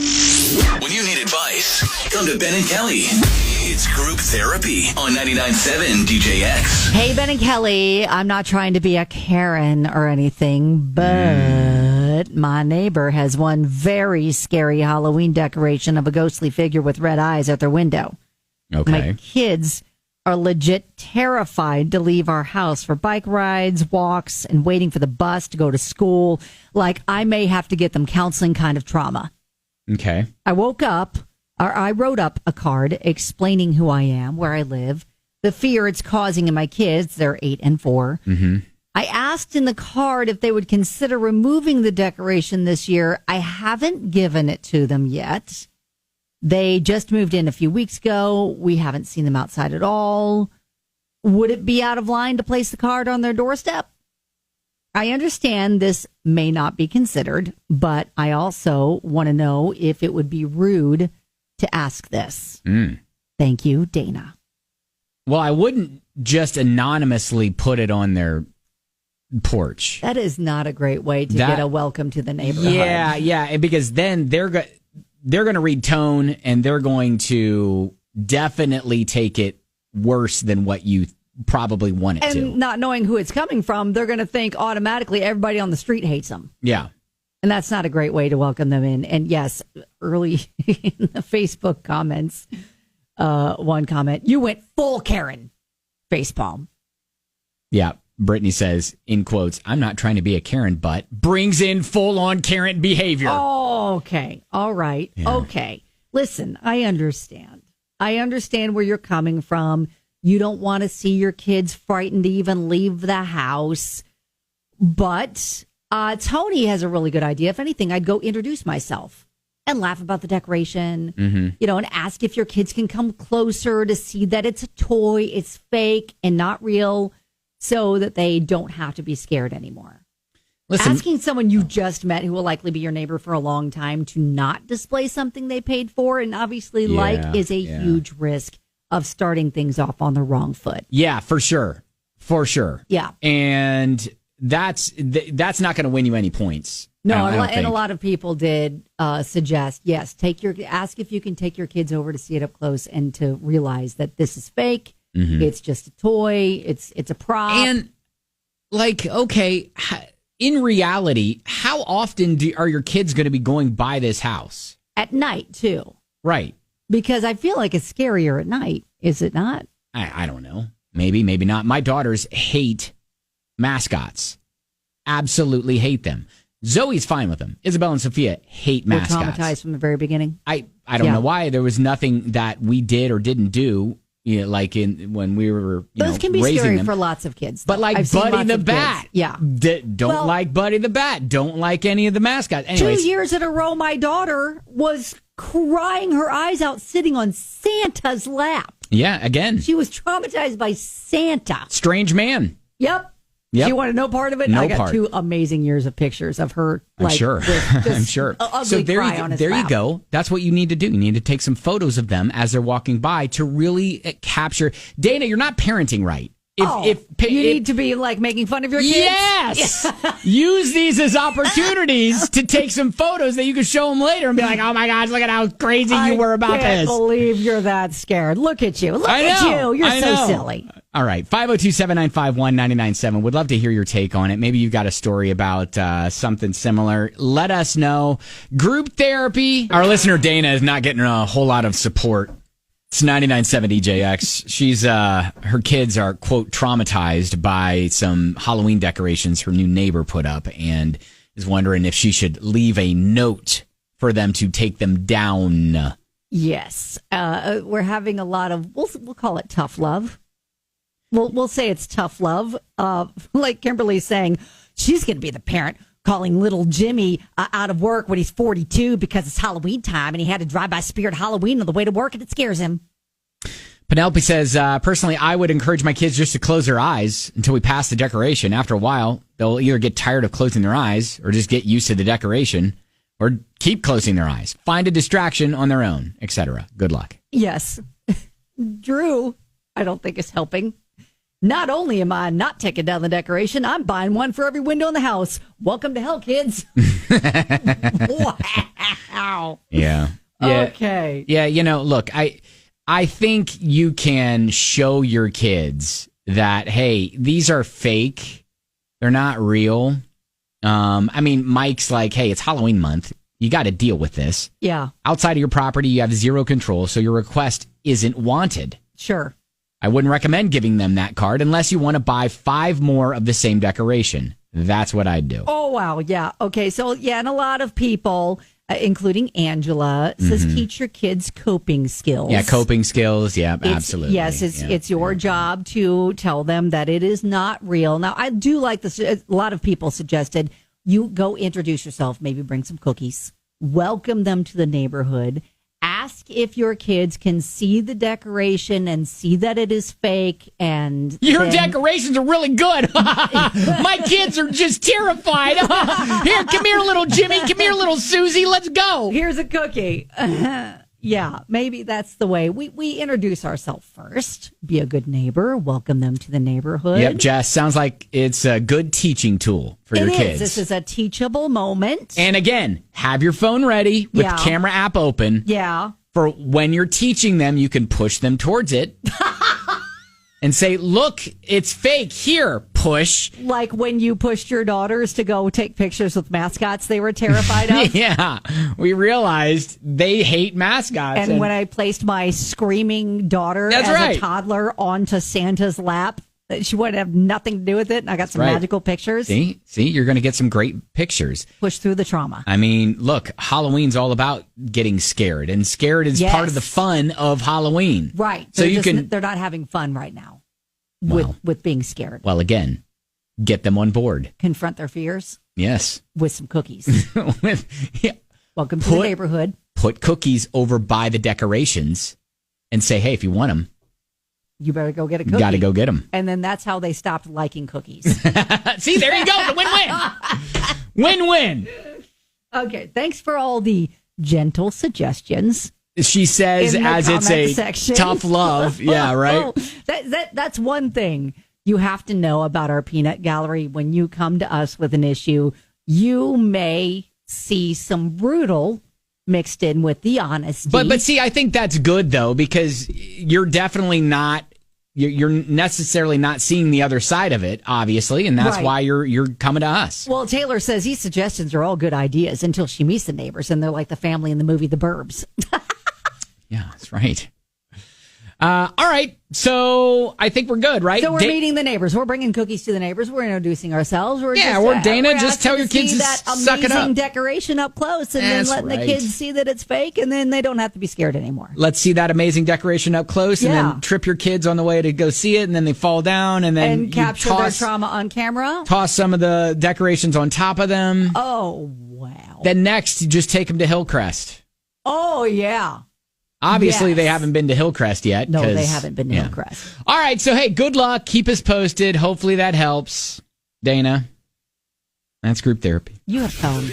When you need advice, come to Ben and Kelly. It's Group Therapy on 99.7 DJX. Hey, Ben and Kelly, I'm not trying to be a Karen or anything, but my neighbor has one very scary Halloween decoration of a ghostly figure with red eyes at their window. Okay. My kids are legit terrified to leave our house for bike rides, walks, and waiting for the bus to go to school. Like, I may have to get them counseling kind of trauma. Okay. I wrote up a card explaining who I am, where I live, the fear it's causing in my kids. They're 8 and 4. Mm-hmm. I asked in the card if they would consider removing the decoration this year. I haven't given it to them yet. They just moved in a few weeks ago. We haven't seen them outside at all. Would it be out of line to place the card on their doorstep? I understand this may not be considered, but I also want to know if it would be rude to ask this. Thank you, Dana. Well, I wouldn't just anonymously put it on their porch. That is not a great way to get a welcome to the neighborhood. Yeah, because then they're going to read tone, and they're going to definitely take it worse than what you probably want it to. And not knowing who it's coming from, they're going to think automatically everybody on the street hates them. Yeah. And that's not a great way to welcome them in. And yes, early in the Facebook comments, one comment, you went full Karen facepalm. Yeah. Brittany says, in quotes, I'm not trying to be a Karen, but brings in full-on Karen behavior. Oh, okay. All right. Yeah. Okay. Listen, I understand. I understand where you're coming from. You don't want to see your kids frightened to even leave the house. But Tony has a really good idea. If anything, I'd go introduce myself and laugh about the decoration, and ask if your kids can come closer to see that it's a toy, it's fake and not real, so that they don't have to be scared anymore. Listen, asking someone you just met who will likely be your neighbor for a long time to not display something they paid for and obviously is a huge risk of starting things off on the wrong foot. Yeah, for sure. For sure. Yeah. And that's not going to win you any points. No, I don't and think. a lot of people did suggest, yes, ask if you can take your kids over to see it up close and to realize that this is fake. It's just a toy. It's a prop. And okay, in reality, how often are your kids going to be going by this house? At night, too. Right. Because I feel like it's scarier at night, is it not? I don't know. Maybe not. My daughters hate mascots. Absolutely hate them. Zoe's fine with them. Isabel and Sophia hate mascots. We're traumatized from the very beginning. I don't know why. There was nothing that we did or didn't do, when we were those can be raising scary them. for lots of kids. But like Buddy the Bat. Yeah. Don't like Buddy the Bat. Don't like any of the mascots. Anyways. 2 years in a row, my daughter was crying her eyes out sitting on Santa's lap. Yeah, again. She was traumatized by Santa. Strange man. Yep. Yep. She wanted no part of it. No I got part. 2 amazing years of pictures of her. I'm sure. I'm sure. So there you you go. That's what you need to do. You need to take some photos of them as they're walking by to really capture. Dana, you're not parenting right. You need to be making fun of your kids? Yes. Use these as opportunities to take some photos that you can show them later and be like, oh my gosh, look at how crazy you were about this. I can't this. believe you're that scared. Look at you. Look at you. You're so silly. All right. 502-795-1997. Would love to hear your take on it. Maybe you've got a story about something similar. Let us know. Group therapy. Our listener, Dana, is not getting a whole lot of support. It's 99.7 DJX. She's, her kids are, quote, traumatized by some Halloween decorations her new neighbor put up and is wondering if she should leave a note for them to take them down. Yes. We're having a lot of, we'll call it tough love. We'll say it's tough love. Like Kimberly's saying, she's going to be the parent calling little Jimmy out of work when he's 42 because it's Halloween time and he had to drive by Spirit Halloween on the way to work and it scares him. Penelope says, personally, I would encourage my kids just to close their eyes until we pass the decoration. After a while, they'll either get tired of closing their eyes or just get used to the decoration or keep closing their eyes, find a distraction on their own, etc. Good luck. Yes. Drew, I don't think is helping. Not only am I not taking down the decoration, I'm buying one for every window in the house. Welcome to hell, kids. Wow. Yeah. Okay. Yeah, look, I think you can show your kids that, hey, these are fake. They're not real. Mike's like, hey, it's Halloween month. You got to deal with this. Yeah. Outside of your property, you have zero control, so your request isn't wanted. Sure. I wouldn't recommend giving them that card unless you want to buy 5 more of the same decoration. That's what I'd do. Oh, wow. Yeah. Okay. So, yeah, and a lot of people, including Angela, says teach your kids coping skills. Yeah, coping skills. Yeah, absolutely. Yes, it's your job to tell them that it is not real. Now, I do like this. A lot of people suggested you go introduce yourself, maybe bring some cookies, welcome them to the neighborhood. Ask if your kids can see the decoration and see that it is fake. And your decorations are really good. My kids are just terrified. Here, come here, little Jimmy. Come here, little Susie. Let's go. Here's a cookie. Yeah, maybe that's the way. We introduce ourselves first. Be a good neighbor. Welcome them to the neighborhood. Yep, Jess. Sounds like it's a good teaching tool for your kids. This is a teachable moment. And again, have your phone ready with the camera app open. Yeah. For when you're teaching them, you can push them towards it. And say, look, it's fake. Here, push. Like when you pushed your daughters to go take pictures with mascots they were terrified of. Yeah, we realized they hate mascots. And when I placed my screaming daughter a toddler onto Santa's lap, she would have nothing to do with it. And I got some magical pictures. See, you're going to get some great pictures. Push through the trauma. I mean, look, Halloween's all about getting scared. And scared is part of the fun of Halloween. Right. So they're not having fun right now with being scared. Well, again, get them on board. Confront their fears. Yes. With some cookies. Welcome to the neighborhood. Put cookies over by the decorations and say, hey, if you want them, you better go get a cookie. Got to go get them. And then that's how they stopped liking cookies. See, there you go. The win-win. Win-win. Okay. Thanks for all the gentle suggestions. She says, as it's a tough love. Yeah, right? That's one thing you have to know about our peanut gallery. When you come to us with an issue, you may see some brutal mixed in with the honesty. But see, I think that's good, though, because you're definitely not, you're necessarily not seeing the other side of it, obviously, and that's why you're coming to us. Well, Taylor says these suggestions are all good ideas until she meets the neighbors, and they're like the family in the movie The Burbs. Yeah, that's right. All right, so I think we're good, right? So we're meeting the neighbors. We're bringing cookies to the neighbors. We're introducing ourselves. We're Dana. Just tell your kids to suck it up. Amazing decoration up close, and then letting the kids see that it's fake, and then they don't have to be scared anymore. Let's see that amazing decoration up close, and then trip your kids on the way to go see it, and then they fall down, and then capture their trauma on camera. Toss some of the decorations on top of them. Oh wow! Then next, you just take them to Hillcrest. Oh yeah. Obviously, they haven't been to Hillcrest yet. No, they haven't been to Hillcrest. All right, so hey, good luck. Keep us posted. Hopefully that helps. Dana, that's group therapy. You have phone.